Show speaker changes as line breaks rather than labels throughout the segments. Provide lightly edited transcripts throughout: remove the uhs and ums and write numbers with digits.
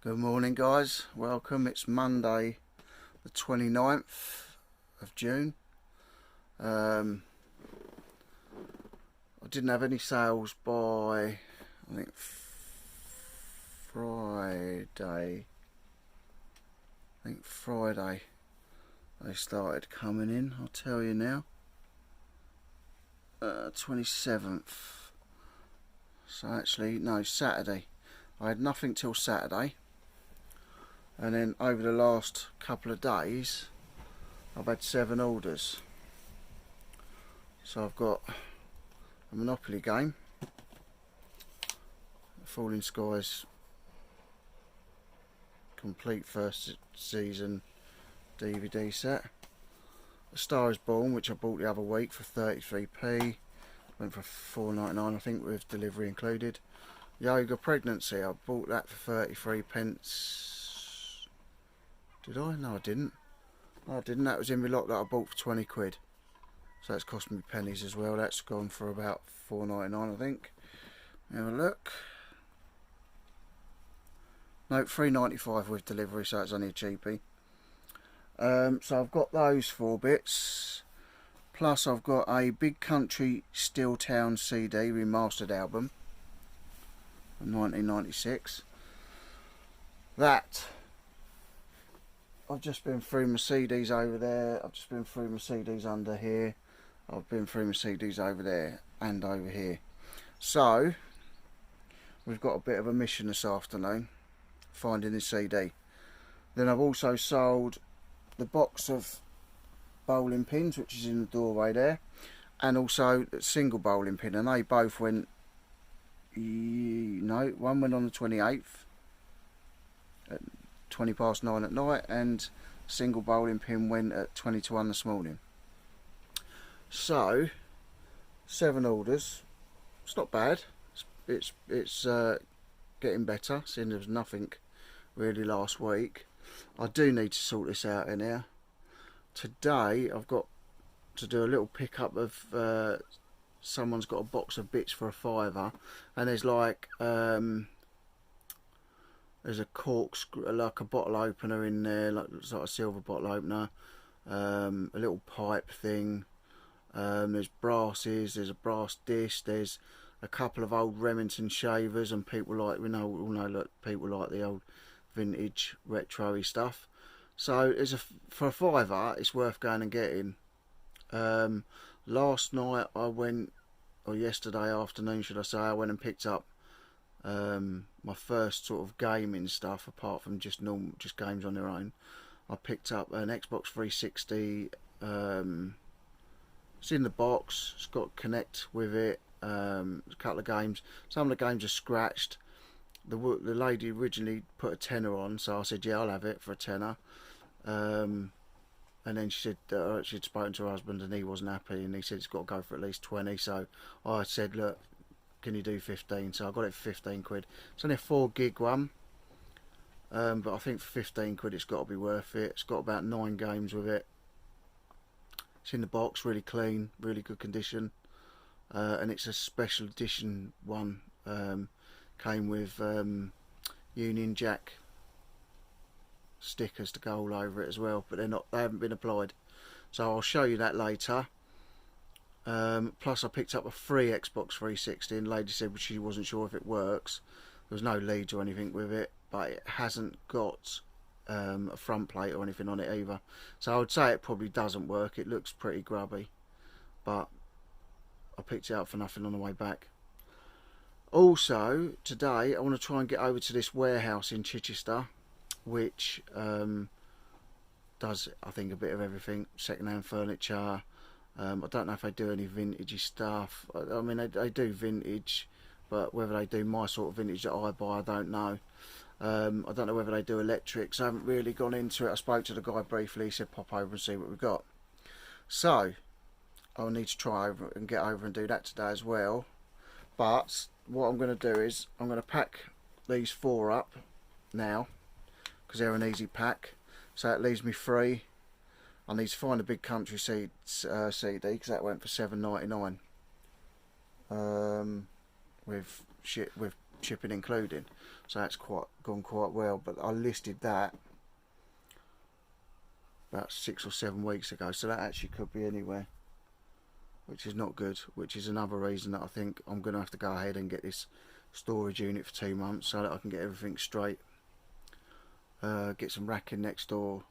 Good morning guys, welcome. It's Monday the 29th of June. I didn't have any sales by I think Friday they started coming in. I'll tell you now, 27th, so actually no, Saturday. I had nothing till Saturday, and then over the last couple of days I've had 7 orders. So I've got a Monopoly game, Falling Skies complete first season DVD set, A Star Is Born, which I bought the other week for 33p, went for £4.99 I think with delivery included. Yoga Pregnancy, I bought that for 33p. Did I? No I didn't. No I didn't, that was in my lot that I bought for 20 quid. So that's cost me pennies as well. That's gone for about £4.99 I think. Have a look. No, £3.95 with delivery, so it's only a cheapie. So I've got those 4 bits. Plus I've got a Big Country Steel Town CD remastered album from 1996. That I've just been through my CDs over there. I've just been through my CDs under here. I've been through my CDs over there and over here. So we've got a bit of a mission this afternoon, finding this CD. Then I've also sold the box of bowling pins, which is in the doorway there, and also a single bowling pin, and they both went, no, one went on the 28th at 9:20 at night, and a single bowling pin went at 1 this morning. So 7 orders. It's not bad. It's getting better, seeing there was nothing really last week. I do need to sort this out in here. Today I've got to do a little pickup of someone's got a box of bits for £5, and there's like there's a corkscrew, like a bottle opener in there, like a silver bottle opener, a little pipe thing. There's brasses, there's a brass disc, there's a couple of old Remington shavers, and people like, we all know that people like the old vintage retro-y stuff. So for a £5 it's worth going and getting. Last night I went, or yesterday afternoon should I say, I went and picked up my first sort of gaming stuff, apart from just games on their own. I picked up an Xbox 360. It's in the box, it's got Connect with it, a couple of games. Some of the games are scratched. The lady originally put a tenner on, so I said yeah, I'll have it for a tenner. And then she said she'd spoken to her husband and he wasn't happy, and he said it's got to go for at least 20. So I said, look, can you do 15? So I got it for 15 quid. It's only a 4 gig one, but I think for 15 quid it's got to be worth it. It's got about 9 games with it. It's in the box, really clean, really good condition, and it's a special edition one. Came with Union Jack stickers to go all over it as well, but they haven't been applied, so I'll show you that later. Plus I picked up a free Xbox 360, and the lady said she wasn't sure if it works. There was no leads or anything with it, but it hasn't got a front plate or anything on it either, so I would say it probably doesn't work. It looks pretty grubby, but I picked it up for nothing on the way back. Also today I want to try and get over to this warehouse in Chichester, which does, I think, a bit of everything. Second-hand furniture. I don't know if they do any vintagey stuff. I mean, they do vintage, but whether they do my sort of vintage that I buy, I don't know. I don't know whether they do electrics. I haven't really gone into it. I spoke to the guy briefly. He said pop over and see what we've got. So I'll need to try over and get over and do that today as well. But what I'm going to do is I'm going to pack these 4 up now, because they're an easy pack. So it leaves me free. I need to find a Big Country CD, because that went for £7.99. With shipping including, so that's gone quite well. But I listed that about 6 or 7 weeks ago, so that actually could be anywhere, which is not good, which is another reason that I think I'm going to have to go ahead and get this storage unit for 2 months so that I can get everything straight, get some racking next door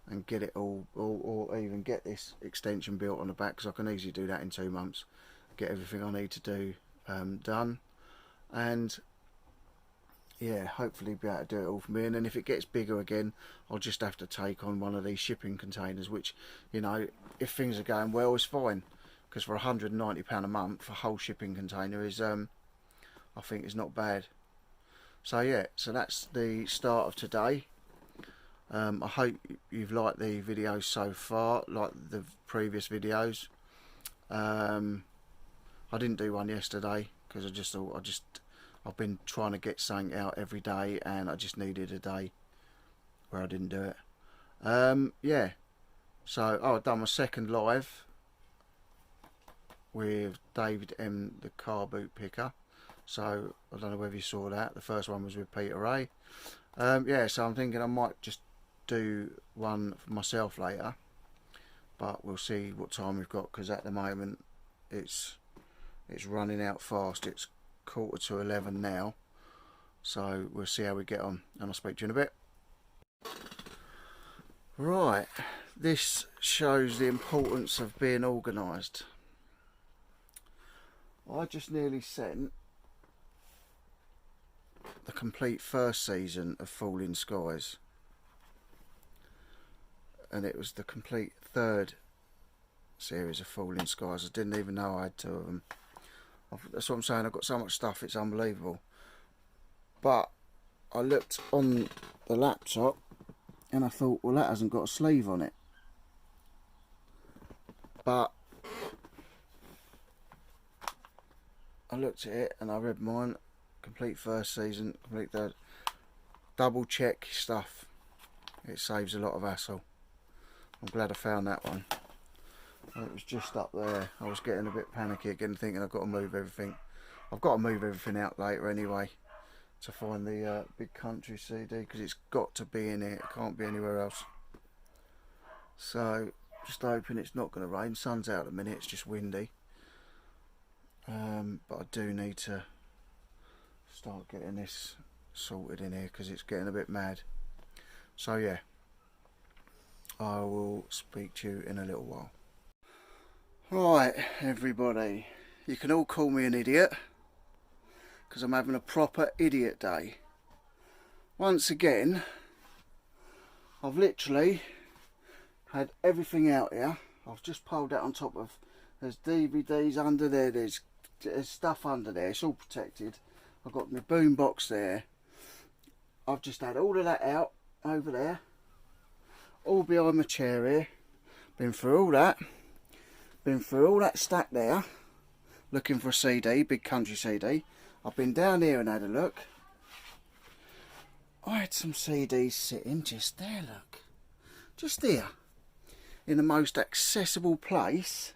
and get it all, or even get this extension built on the back, because I can easily do that in 2 months, get everything I need to do done, and yeah, hopefully be able to do it all for me. And then if it gets bigger again, I'll just have to take on one of these shipping containers, which, you know, if things are going well, is fine, because for £190 a month, a whole shipping container is, I think, is not bad. So yeah, so that's the start of today. I hope you've liked the videos so far, like the previous videos. I didn't do one yesterday because I just thought I've been trying to get something out every day, and I just needed a day where I didn't do it. Yeah, so I've done my second live with David M, the car boot picker. So I don't know whether you saw that. The first one was with Peter Ray. Yeah, so I'm thinking I might just do one for myself later, but we'll see what time we've got, because at the moment it's running out fast. It's 10:45 now, so we'll see how we get on, and I'll speak to you in a bit. Right, this shows the importance of being organised. I just nearly sent the complete first season of Falling Skies, and it was the complete third series of Falling Skies. I didn't even know I had 2 of them. That's what I'm saying, I've got so much stuff, it's unbelievable. But I looked on the laptop and I thought, well, that hasn't got a sleeve on it. But I looked at it and I read mine, complete first season, complete third. Double check stuff, it saves a lot of hassle. I'm glad I found that one. It was just up there. I was getting a bit panicky again, thinking I've got to move everything. I've got to move everything out later anyway to find the Big Country CD, because it's got to be in here. It can't be anywhere else. So just hoping it's not going to rain. Sun's out at the minute. It's just windy. But I do need to start getting this sorted in here, because it's getting a bit mad. So yeah, I will speak to you in a little while. Right, everybody, you can all call me an idiot, because I'm having a proper idiot day. Once again, I've literally had everything out here. I've just pulled that on top of, there's DVDs under there, there's stuff under there, it's all protected. I've got my boom box there. I've just had all of that out over there, all behind my chair here. Been through all that. Been through all that stack there, looking for a CD, Big Country CD. I've been down here and had a look. I had some CDs sitting just there, look. Just there. In the most accessible place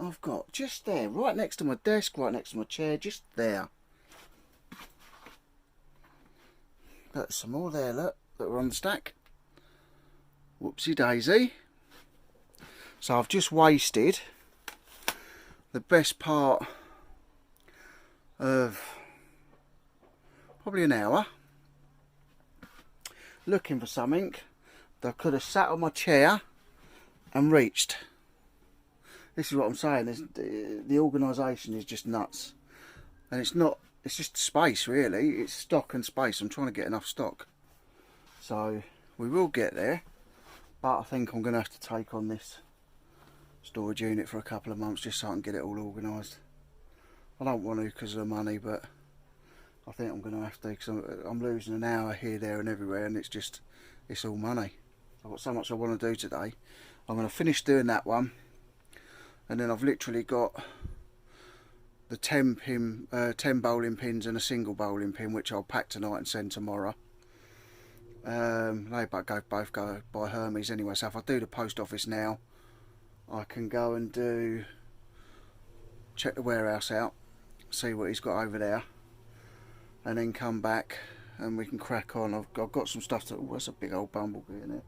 I've got. Just there, right next to my desk, right next to my chair, just there. Look, some more there, look, that were on the stack. Whoopsie daisy. So I've just wasted the best part of probably an hour looking for something that I could have sat on my chair and reached. This is what I'm saying, the organisation is just nuts. And it's not, it's just space really, it's stock and space. I'm trying to get enough stock. So we will get there, but I think I'm going to have to take on this storage unit for a couple of months just so I can get it all organised. I don't want to because of the money, but I think I'm going to have to, because I'm losing an hour here, there and everywhere, and it's all money. I've got so much I want to do today. I'm going to finish doing that one, and then I've literally got the 10 bowling pins and a single bowling pin, which I'll pack tonight and send tomorrow. They both go by Hermes anyway, so if I do the post office now, I can go and check the warehouse out, see what he's got over there, and then come back and we can crack on. I've got some stuff that, oh, that's a big old bumblebee in it.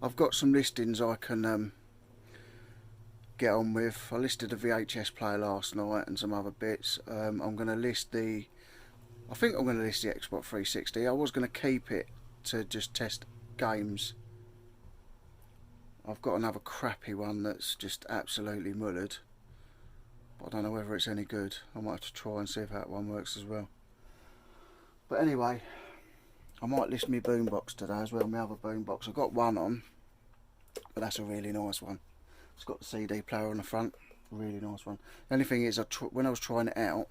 I've got some listings I can get on with. I listed a VHS player last night and some other bits. I'm going to list I think I'm going to list the Xbox 360. I was going to keep it to just test games. I've got another crappy one that's just absolutely mullered. But I don't know whether it's any good. I might have to try and see if that one works as well. But anyway, I might list my boombox today as well, my other boombox. I've got one on, but that's a really nice one. It's got the CD player on the front, really nice one. The only thing is, when I was trying it out,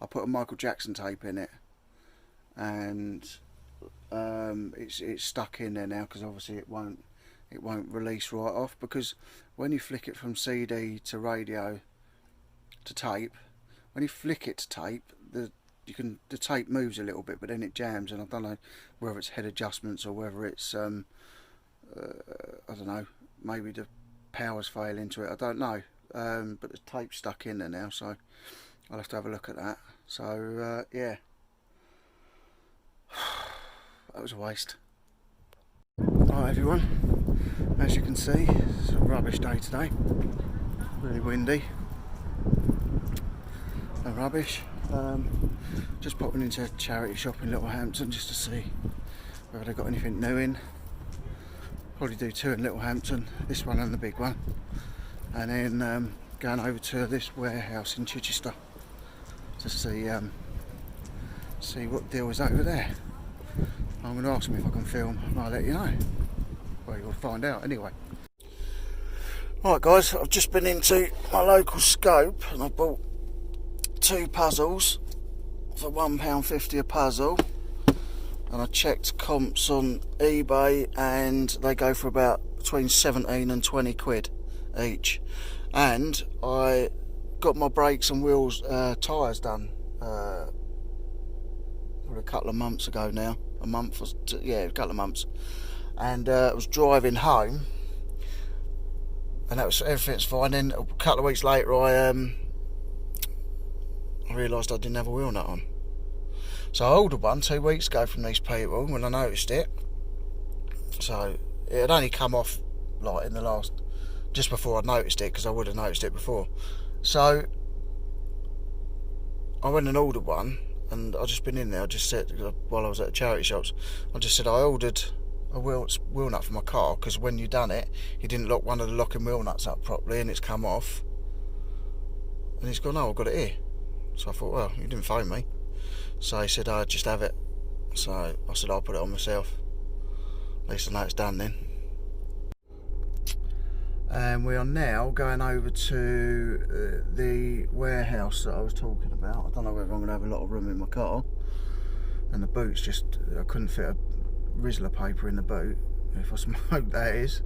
I put a Michael Jackson tape in it, and it's stuck in there now because obviously it won't release right off, because when you flick it from CD to radio to tape, when you flick it to tape, the tape moves a little bit, but then it jams, and I don't know whether it's head adjustments or whether it's I don't know, maybe the power's failing to it, I don't know, but the tape's stuck in there now, so I'll have to have a look at that. So yeah, that was a waste. Alright everyone, as you can see, it's a rubbish day today, really windy and rubbish. Just popping into a charity shop in Littlehampton just to see whether they've got anything new in. Probably do two in Littlehampton, this one and the big one, and then going over to this warehouse in Chichester to see what deal is over there. I'm going to ask them if I can film, and I'll let you know. Well, you'll find out anyway. Right guys, I've just been into my local Scope and I bought 2 puzzles for £1.50 a puzzle, and I checked comps on eBay and they go for about between 17 and 20 quid each. And I got my brakes and wheels tyres done a couple of months ago now, a couple of months, and I was driving home and everything's fine. Then a couple of weeks later I realised I didn't have a wheel nut on. So I ordered one 2 weeks ago from these people when I noticed it. So it had only come off like in the last, just before I noticed it, because I would have noticed it before. So I went and ordered one, and I just been in there, I just said, while I was at the charity shops, I just said I ordered a wheel nut for my car, because when you done it, you didn't lock one of the locking wheel nuts up properly and it's come off. And he's gone, oh, I've got it here. So I thought, well, you didn't phone me. So he said, I'd just have it. So I said, I'll put it on myself. At least I know it's done then. And we are now going over to the warehouse that I was talking about. I don't know whether I'm going to have a lot of room in my car. And the boot's just, I couldn't fit a Reseller paper in the boot. If I smoke, that is.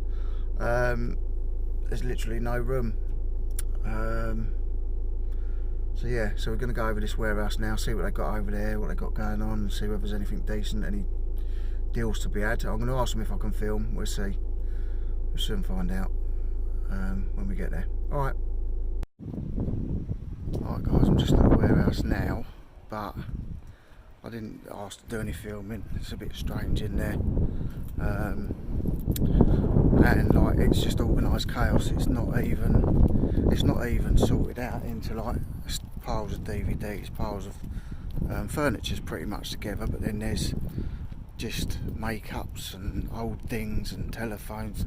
There's literally no room. So yeah, so we're going to go over this warehouse now, see what they got over there, what they got going on, and see whether there's anything decent, any deals to be had. I'm going to ask them if I can film. We'll see. We'll soon find out when we get there. Alright. Alright guys, I'm just at the warehouse now, but I didn't ask to do any filming. It's a bit strange in there. And like, it's just organised chaos. It's not even sorted out into like piles of DVDs, piles of furniture's pretty much together, but then there's just makeups and old things and telephones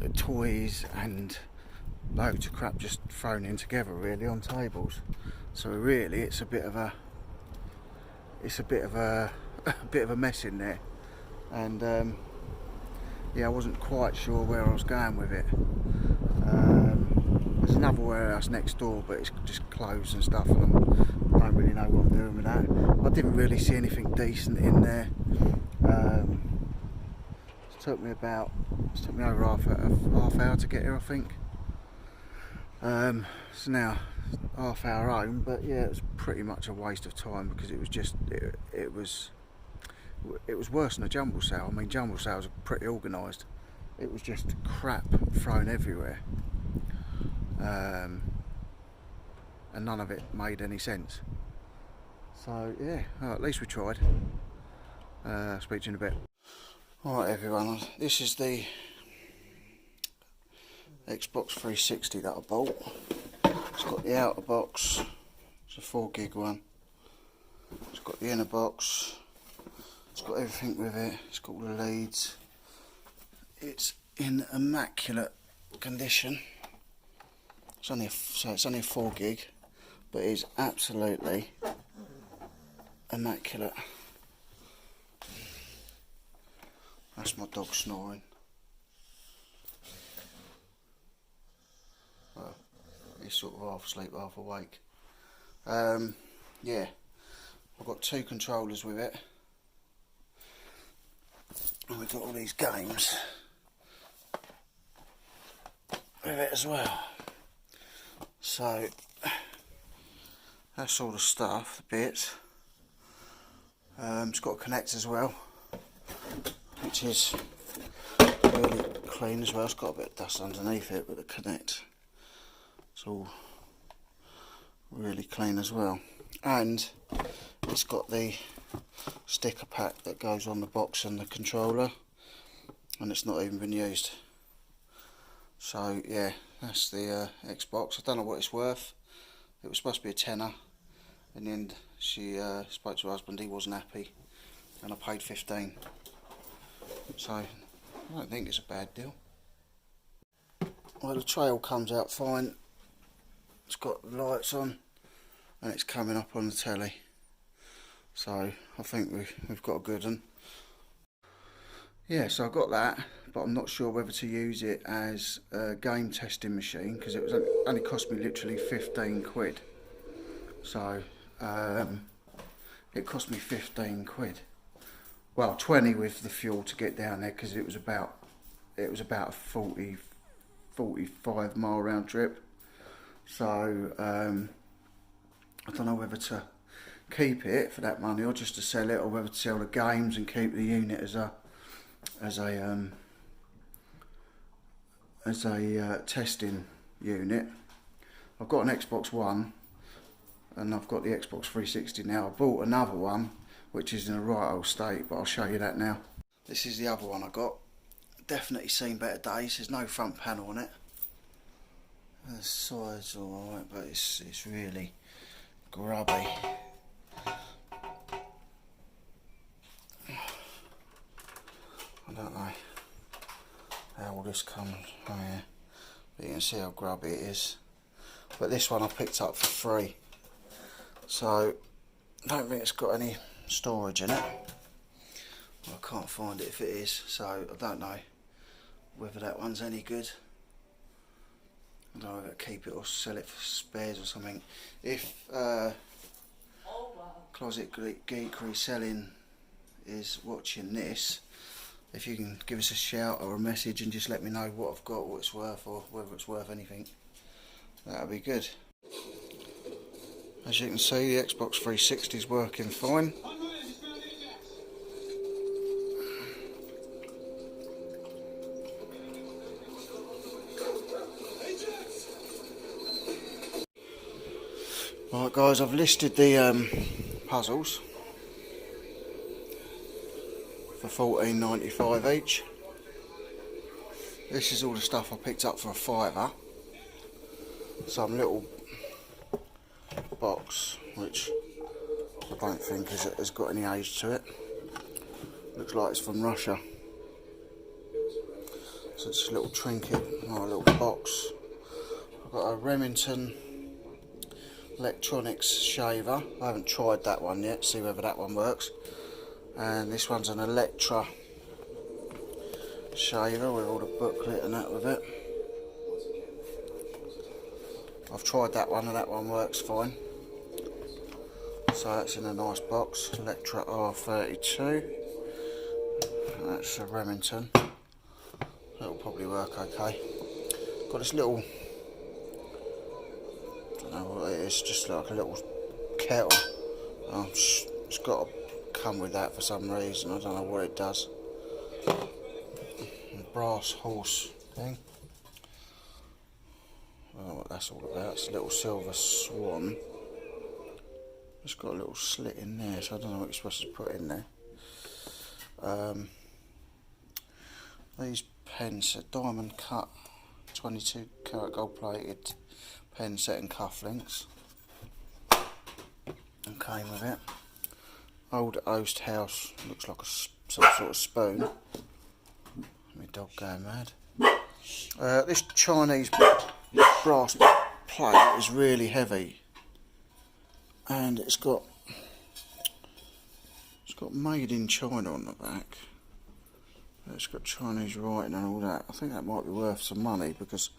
and toys and loads of crap just thrown in together really on tables. So really it's a bit of a mess in there, and yeah, I wasn't quite sure where I was going with it. There's another warehouse next door, but it's just closed and stuff, and I don't really know what I'm doing with that. I didn't really see anything decent in there. It took me over half hour to get here, I think. So now half hour home, but yeah, it was pretty much a waste of time, because it was just it was worse than a jumble sale. I mean, jumble sales are pretty organised. It was just crap thrown everywhere, and none of it made any sense. So yeah, well, at least we tried. Speak to you in a bit. Alright everyone, this is the Xbox 360 that I bought. It's got the outer box, it's a 4 gig one. It's got the inner box, it's got everything with it, it's got all the leads. It's in immaculate condition. It's only a 4 gig, but it is absolutely immaculate. That's my dog snoring. Well, he's sort of half asleep, half awake. Yeah, I've got 2 controllers with it. And we've got all these games with it as well. So, that's all the stuff, the bits. It's got a connect as well, which is really clean as well. It's got a bit of dust underneath it, but the connect, it's all really clean as well. And it's got the sticker pack that goes on the box and the controller, and it's not even been used. So yeah, that's the Xbox. I don't know what it's worth. It was supposed to be a tenner. In the end, she spoke to her husband, he wasn't happy, and I paid 15. So I don't think it's a bad deal. Well, the trail comes out fine. It's got the lights on and it's coming up on the telly. So I think we've got a good one. Yeah, so I got that, but I'm not sure whether to use it as a game testing machine, because it was only cost me literally 15 quid. So it cost me 15 quid. Well, 20 with the fuel to get down there, because it was about a 45 mile round trip. So I don't know whether to keep it for that money or just to sell it, or whether to sell the games and keep the unit as a testing unit. I've got an Xbox One and I've got the Xbox 360 now. I bought another one which is in a right old state, but I'll show you that now. This is the other one I got. Definitely seen better days. There's no front panel on it. The side's alright, but it's really grubby. I don't know how all this comes from here, but you can see how grubby it is. But this one I picked up for free, so I don't think it's got any storage in it. I can't find it if it is, so I don't know whether that one's any good. I don't know whether to keep it or sell it for spares or something. If Closet Geek Reselling is watching this, if you can give us a shout or a message and just let me know what I've got, what it's worth, or whether it's worth anything, that'll be good. As you can see, the Xbox 360 is working fine. Right guys, I've listed the puzzles for $14.95 each. This is all the stuff I picked up for a £5. Some little box which I don't think has got any age to it. Looks like it's from Russia. So it's a little trinket, a little box. I've got a Remington electronics shaver. I haven't tried that one yet, see whether that one works. And this one's an Electra shaver with all the booklet and that with it. I've tried that one and that one works fine. So that's in a nice box. Electra R32. That's a Remington. That'll probably work okay. Got this little, I don't know what it is, just like a little kettle. It's got to come with that for some reason. I don't know what it does. A brass horse thing. I don't know what that's all about. It's a little silver swan. I don't know what that is. It's got a It's got a little slit in there, so I don't know what you're supposed to put in there. These pens are diamond cut 22 carat gold plated pen set and cufflinks, and came with it. Old Oast House, looks like some sort of spoon. My dog going mad. This Chinese brass plate is really heavy, and it's got made in China on the back. It's got Chinese writing and all that. I think that might be worth some money, because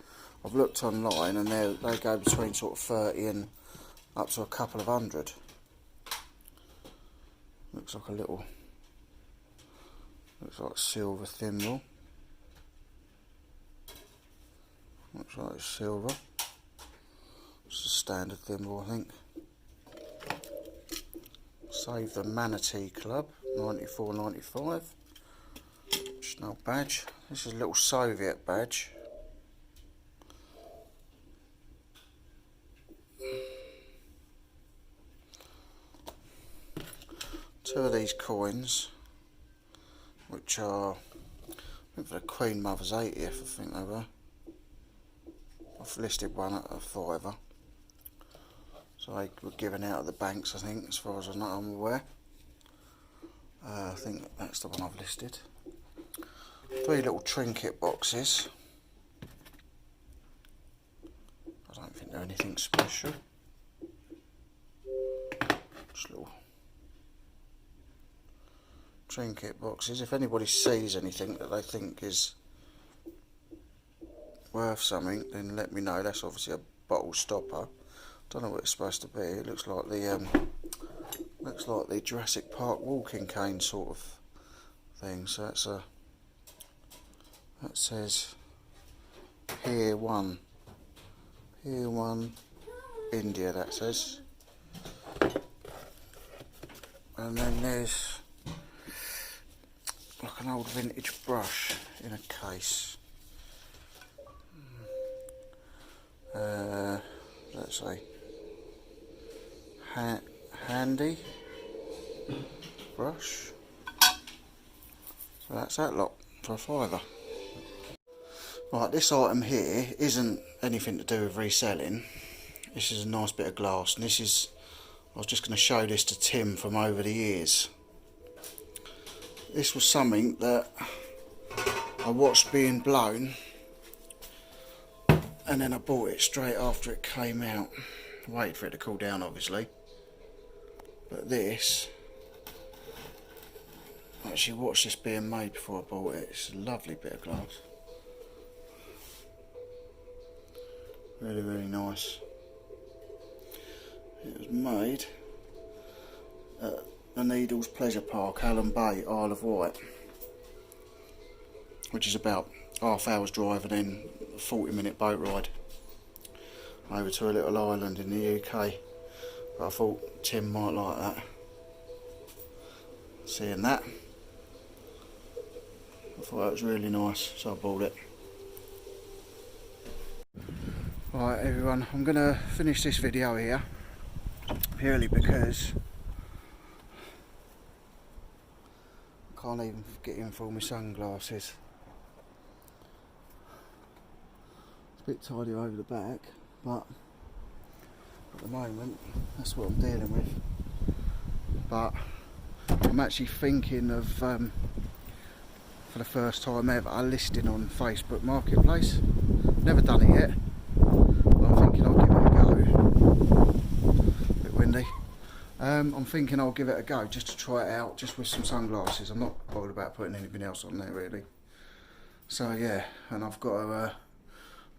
I've looked online and they go between sort of 30 and up to a couple of hundred. Looks like silver thimble. Looks like it's silver. It's a standard thimble, I think. Save the Manatee Club, 94.95. No badge. This is a little Soviet badge. Two of these coins, which are, I think, for the Queen Mother's 80th, I think they were. I've listed one at a £5. So they were given out at the banks, I think, as far as I'm aware. I think that's the one I've listed. 3 little trinket boxes. I don't think they're anything special. Just little trinket boxes. If anybody sees anything that they think is worth something, then let me know. That's obviously a bottle stopper. Don't know what it's supposed to be. It looks like the Jurassic Park walking cane sort of thing. So that says Pier 1, India. That says, and then there's like an old vintage brush in a case. Let's say handy brush. So that's that lot for a £5. Right, this item here isn't anything to do with reselling. This is a nice bit of glass, and I was just going to show this to Tim from over the years. This was something that I watched being blown, and then I bought it straight after it came out. I waited for it to cool down, obviously. But this, I actually watched this being made before I bought it. It's a lovely bit of glass. Really, really nice. It was made at the Needles Pleasure Park, Hallam Bay, Isle of Wight, which is about half hour's drive and then a 40-minute boat ride over to a little island in the UK. But I thought Tim might like that. Seeing that, I thought that was really nice, so I bought it. Right everyone, I'm going to finish this video here, purely because I can't even get in for my sunglasses. It's a bit tidy over the back, but at the moment that's what I'm dealing with. But I'm actually thinking of, for the first time ever, listing on Facebook Marketplace. Never done it yet. I'm thinking I'll give it a go. A bit windy. I'm thinking I'll give it a go just to try it out, just with some sunglasses. I'm not bothered about putting anything else on there really. So yeah, and I've got to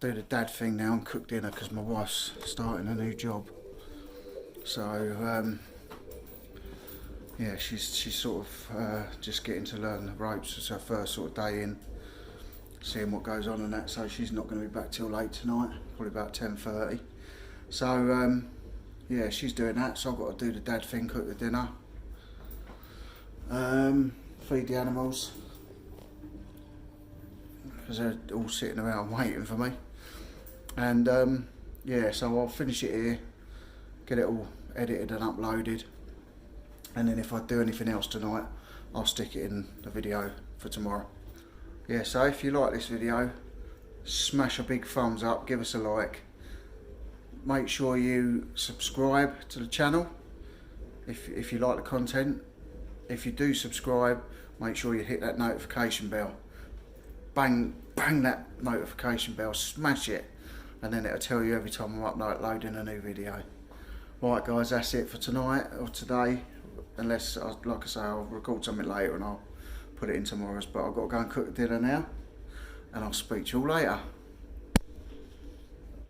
do the dad thing now and cook dinner because my wife's starting a new job. So yeah, she's sort of just getting to learn the ropes. It's her first sort of day in, seeing what goes on and that, so she's not going to be back till late tonight, probably about 10:30. So yeah, she's doing that, so I've got to do the dad thing, cook the dinner, feed the animals, because they're all sitting around waiting for me. And yeah, so I'll finish it here, get it all edited and uploaded, and then if I do anything else tonight, I'll stick it in the video for tomorrow. Yeah, so if you like this video, smash a big thumbs up, give us a like. Make sure you subscribe to the channel if you like the content. If you do subscribe, make sure you hit that notification bell. Bang that notification bell, smash it, and then it'll tell you every time I'm uploading a new video. Right guys, that's it for tonight or today, unless, like I say, I'll record something later and I'll put it in tomorrow's, but I've got to go and cook dinner now, and I'll speak to you all later.